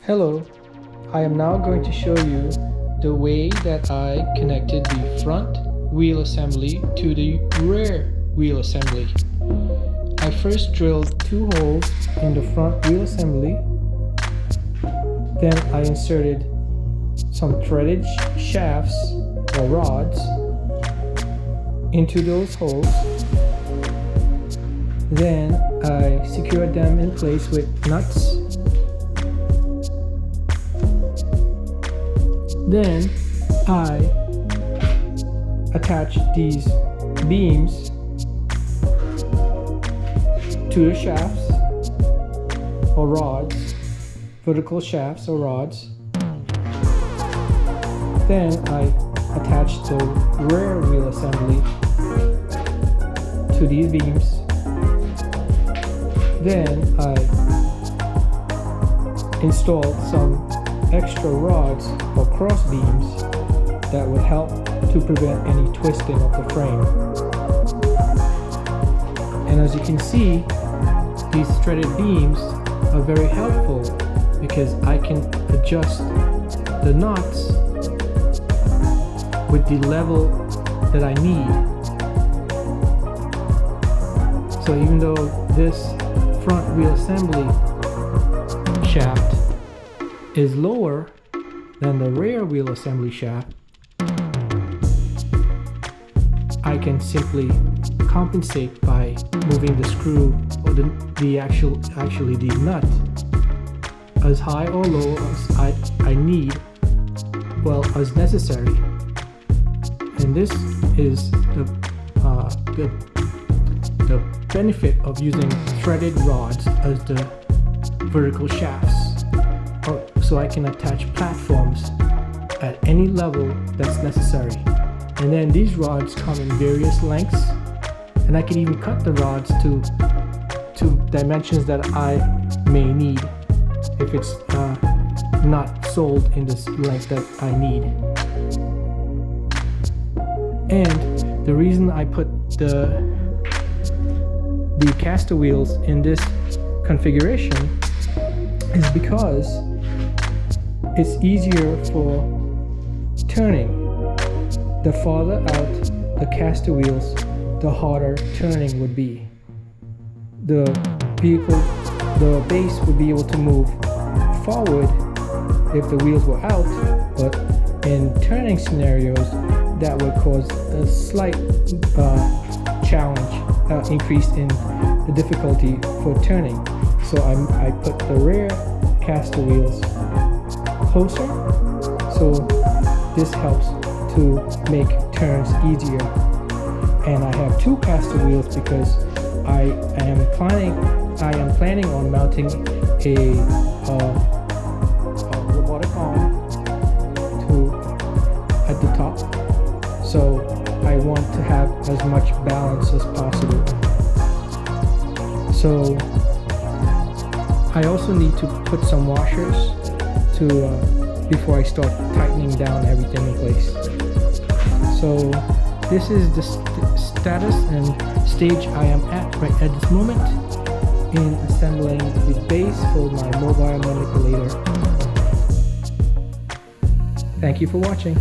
Hello, I am now going to show you the way that I connected the front wheel assembly to the rear wheel assembly. I first drilled 2 holes in the front wheel assembly. Then I inserted some threaded shafts or rods into those holes. Then I secured them in place with nuts. Then I attached these beams to the shafts or rods, vertical shafts or rods. Then I attached the rear wheel assembly to these beams. Then I installed some extra rods or cross beams that would help to prevent any twisting of the frame. And as you can see, these threaded beams are very helpful because I can adjust the knots with the level that I need. So even though this front wheel assembly shaft is lower than the rear wheel assembly shaft, I can simply compensate by moving the screw or actually the nut as high or low as I need, well, as necessary. And this is the benefit of using threaded rods as the vertical shafts, so I can attach platforms at any level that's necessary. And then these rods come in various lengths, and I can even cut the rods to dimensions that I may need if it's not sold in this length that I need. And the reason I put the caster wheels in this configuration is because it's easier for turning. The farther out the caster wheels, the harder turning would be. The base would be able to move forward if the wheels were out, but in turning scenarios that would cause a slight increase in the difficulty for turning. So I put the rear caster wheels closer, so this helps to make turns easier. And I have 2 caster wheels because I am planning on mounting a robotic arm at the top, so I want to have as much balance as possible. So I also need to put some washers before I start tightening down everything in place. So this is the status and stage I am at right at this moment in assembling the base for my mobile manipulator. Thank you for watching.